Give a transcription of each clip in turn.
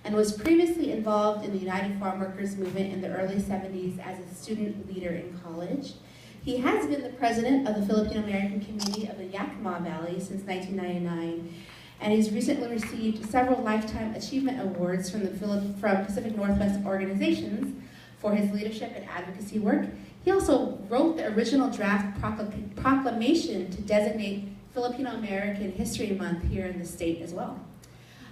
and was previously involved in the United Farm Workers movement in the early 70s as a student leader in college. He has been the president of the Filipino American community of the Yakima Valley since 1999, and he's recently received several Lifetime Achievement Awards from Pacific Northwest organizations for his leadership and advocacy work. He also wrote the original draft proclamation to designate Filipino American History Month here in the state as well.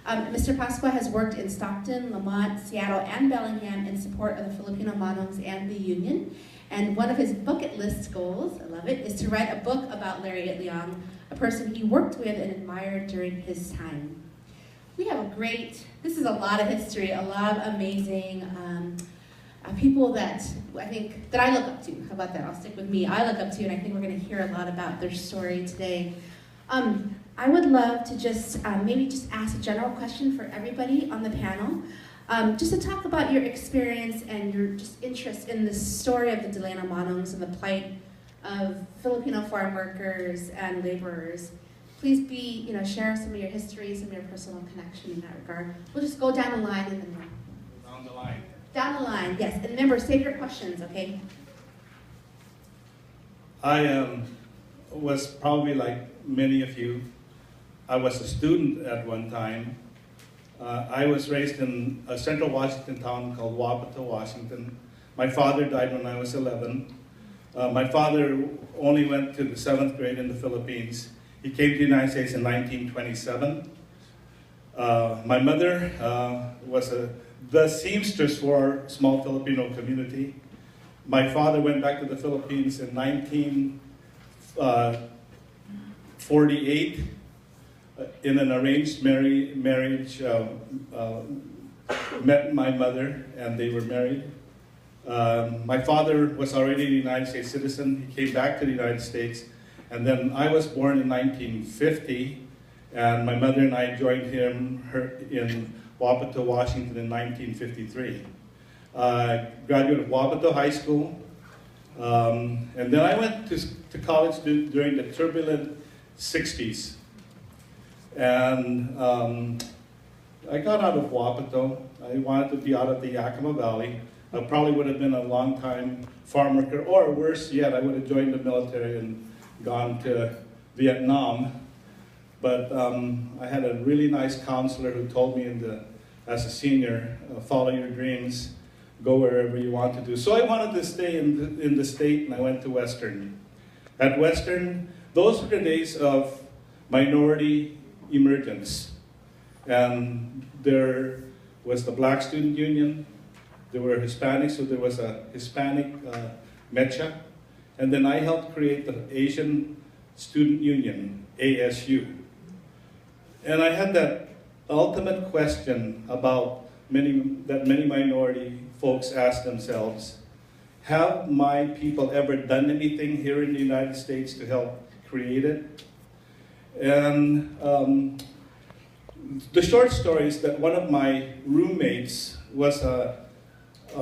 Mr. Pascua has worked in Stockton, Lamont, Seattle, and Bellingham in support of the Filipino Manongs and the Union. And one of his bucket list goals, I love it, is to write a book about Larry Itliong, a person he worked with and admired during his time. We have this is a lot of history, a lot of amazing people that I look up to. How about that? I'll stick with me. I look up to, and I think we're going to hear a lot about their story today. I would love to just maybe ask a general question for everybody on the panel, just to talk about your experience and your just interest in the story of the Delano Manongs and the plight of Filipino farm workers and laborers. Please share some of your history, some of your personal connection in that regard. We'll just go down the line and then down the line. Down the line, yes. And remember, save your questions, okay? I was probably like many of you. I was a student at one time. I was raised in a central Washington town called Wapato, Washington. My father died when I was 11. My father only went to the 7th grade in the Philippines. He came to the United States in 1927. My mother was the seamstress for our small Filipino community. My father went back to the Philippines in 1948 in an arranged marriage, met my mother, and they were married. My father was already a United States citizen. He came back to the United States, and then I was born in 1950, and my mother and I joined her in Wapato, Washington in 1953. Graduated of Wapato High School, and then I went to college during the turbulent 60s. And I got out of Wapato. I wanted to be out of the Yakima Valley. I probably would have been a long-time farm worker, or worse yet, I would have joined the military and gone to Vietnam. But I had a really nice counselor who told me as a senior, follow your dreams, go wherever you want to do. So I wanted to stay in the state, and I went to Western. At Western, those were the days of minority emergence. And there was the Black Student Union, there were Hispanics, so there was a Hispanic mecha. And then I helped create the Asian Student Union, ASU. And I had that ultimate question about many minority folks ask themselves, have my people ever done anything here in the United States to help create it? And the short story is that one of my roommates was a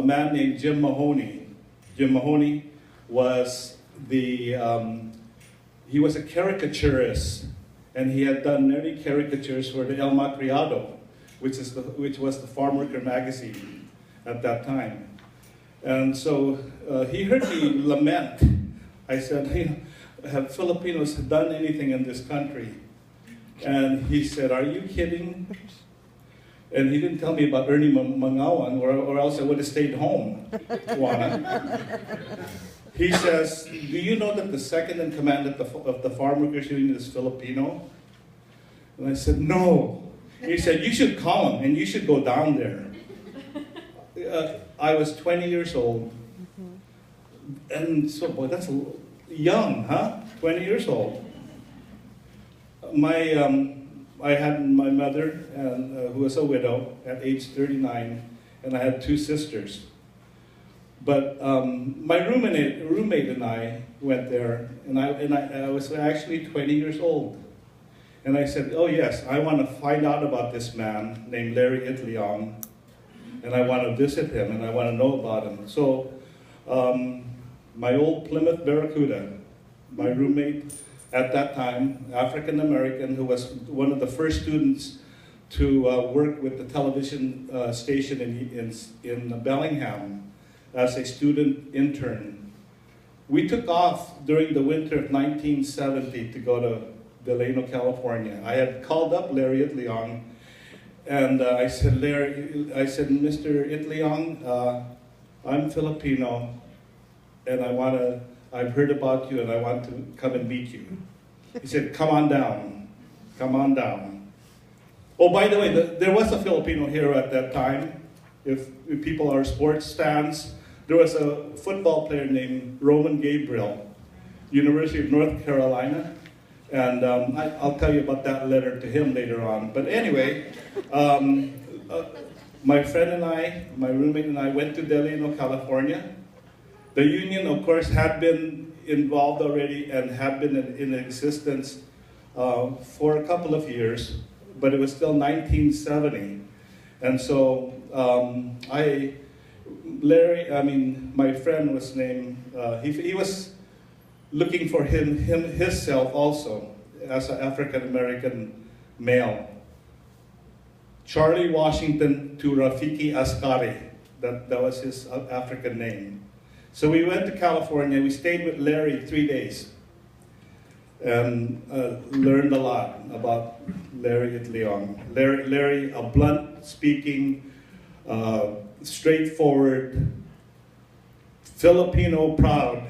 man named Jim Mahoney. Jim Mahoney was he was a caricaturist, and he had done many caricatures for the El Macriado, which was the farm worker magazine at that time. And so he heard me lament. I said, hey, have Filipinos done anything in this country? And he said, are you kidding? And he didn't tell me about Ernie Mangawan, or else I would have stayed home, Juana. He says, do you know that the second in command of the Farm Workers Union is Filipino? And I said, no. He said, you should call him, and you should go down there. I was 20 years old. And so, boy, that's young, huh? 20 years old. I had my mother, who was a widow at age 39, and I had two sisters. But my roommate and I went there, and I was actually 20 years old. And I said, oh yes, I want to find out about this man named Larry Itliong, and I want to visit him, and I want to know about him. So my old Plymouth Barracuda, my roommate at that time, African American, who was one of the first students to work with the television station in Bellingham as a student intern. We took off during the winter of 1970 to go to Delano, California. I had called up Larry Itliong, and I said, Mr. Itliong, I'm Filipino, and I've heard about you, and I want to come and meet you. He said, come on down, come on down. Oh, by the way, there was a Filipino here at that time. If people are sports fans, there was a football player named Roman Gabriel, University of North Carolina. And I'll tell you about that letter to him later on. But anyway, my friend and I, my roommate and I went to Delano, California. The union, of course, had been involved already and had been in existence for a couple of years, but it was still 1970. And so my friend was named, he was looking for himself also as an African-American male. Charlie Washington to Rafiki Askari, that was his African name. So we went to California, we stayed with Larry 3 days, and learned a lot about Larry Itliong. Larry, a blunt-speaking, straightforward, Filipino proud,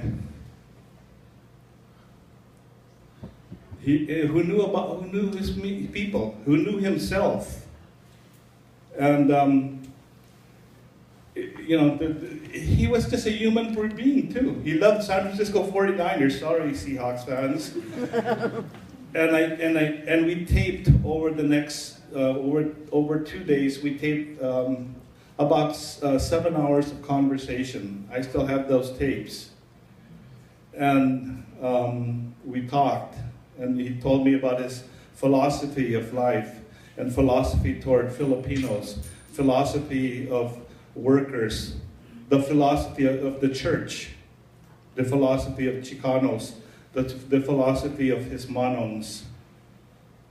who knew his people, who knew himself, and he was just a human being too. He loved San Francisco 49ers. Sorry, Seahawks fans. and we taped over the next over 2 days. We taped about 7 hours of conversation. I still have those tapes, and we talked. And he told me about his philosophy of life and philosophy toward Filipinos, philosophy of workers, the philosophy of the church, the philosophy of Chicanos, the philosophy of his Manongs.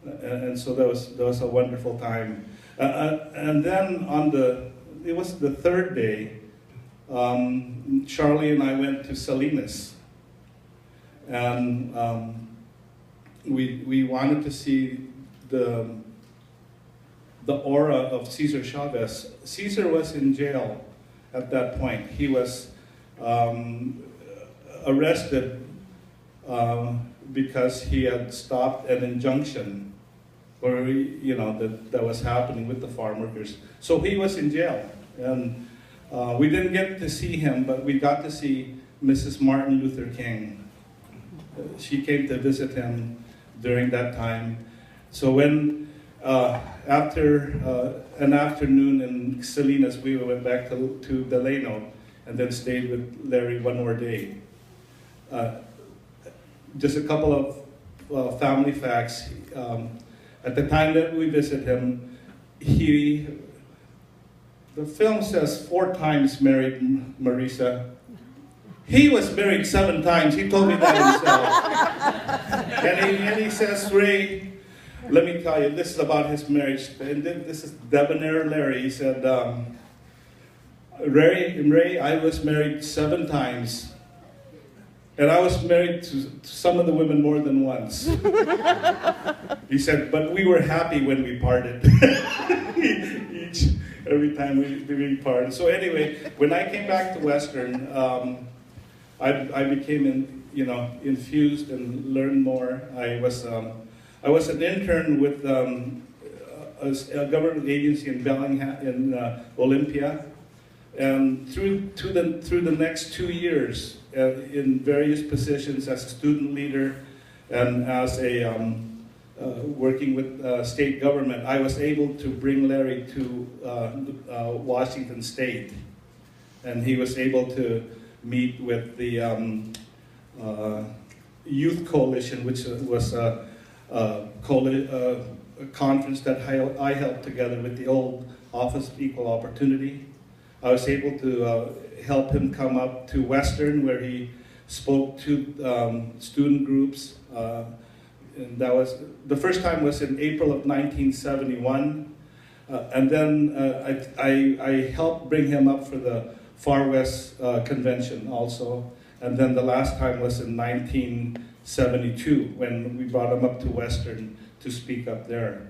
And so that was a wonderful time. And then it was the third day, Charlie and I went to Salinas. And we wanted to see the aura of Cesar Chavez. Cesar was in jail at that point. He was arrested because he had stopped an injunction that was happening with the farm workers. So he was in jail, and we didn't get to see him, but we got to see Mrs. Martin Luther King. She came to visit him during that time. So when after an afternoon in Salinas, we went back to Delano and then stayed with Larry one more day. Just a couple of family facts. At the time that we visited him, the film says 4 times married Marisa. He was married 7 times. He told me that himself. and he says, Ray, let me tell you, this is about his marriage. And this is debonair Larry. He said, Ray, I was married 7 times. And I was married to some of the women more than once. He said, but we were happy when we parted. Every time we parted. So anyway, when I came back to Western, I became infused and learned more. I was an intern with a government agency in Bellingham, in Olympia, and through the next 2 years, in various positions as a student leader and as a working with state government, I was able to bring Larry to Washington State, and he was able to meet with the Youth Coalition, which was a conference that I held together with the old Office of Equal Opportunity. I was able to help him come up to Western, where he spoke to student groups. And that was, the first time was in April of 1971. And then I helped bring him up for the Far West Convention also. And then the last time was in 1972 when we brought him up to Western to speak up there.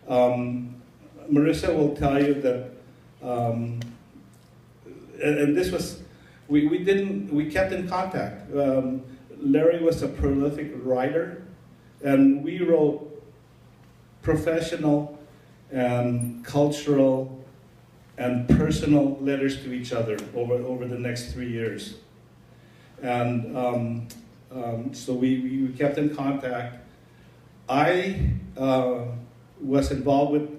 Marissa will tell you that, and this was, we kept in contact. Larry was a prolific writer, and we wrote professional and cultural and personal letters to each other over the next 3 years. And so we kept in contact. I was involved with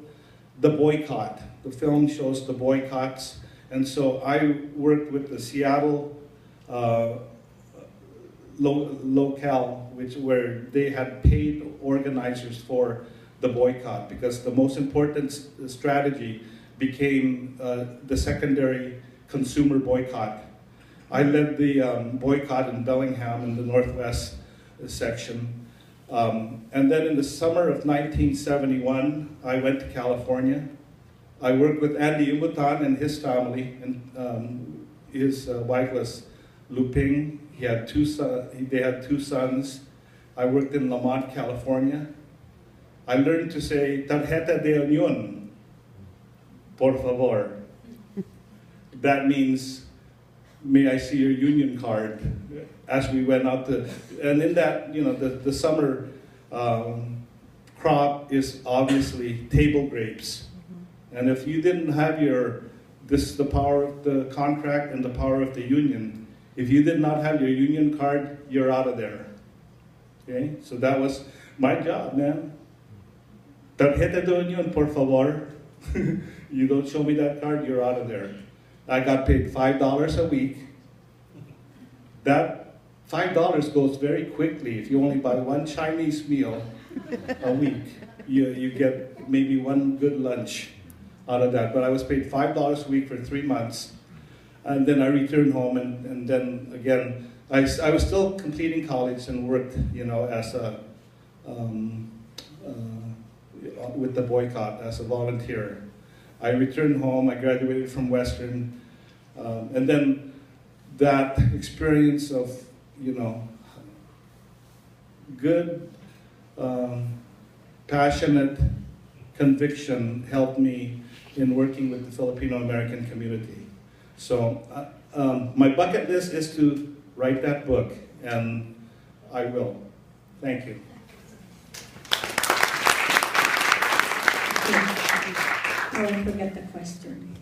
the boycott. The film shows the boycotts. And so I worked with the Seattle locale, where they had paid organizers for the boycott, because the most important strategy became the secondary consumer boycott. I led the boycott in Bellingham in the Northwest section. And then in the summer of 1971, I went to California. I worked with Andy Umutan and his family, and his wife was Luping. They had two sons. I worked in Lamont, California. I learned to say, "Tarjeta de unión, por favor." That means, "May I see your union card?" As we went out to, and in that, the summer crop is obviously table grapes. And if you didn't have this is the power of the contract and the power of the union. If you did not have your union card, you're out of there. Okay, so that was my job, man. Tarjeta de unión, por favor. You don't show me that card, you're out of there. I got paid $5 a week. That $5 goes very quickly. If you only buy one Chinese meal a week, you get maybe one good lunch out of that. But I was paid $5 a week for 3 months. And then I returned home, and then again, I was still completing college and worked, as with the boycott as a volunteer. I returned home, I graduated from Western, and then that experience of, good, passionate conviction helped me in working with the Filipino American community. So my bucket list is to write that book, and I will. Thank you. I won't forget the question.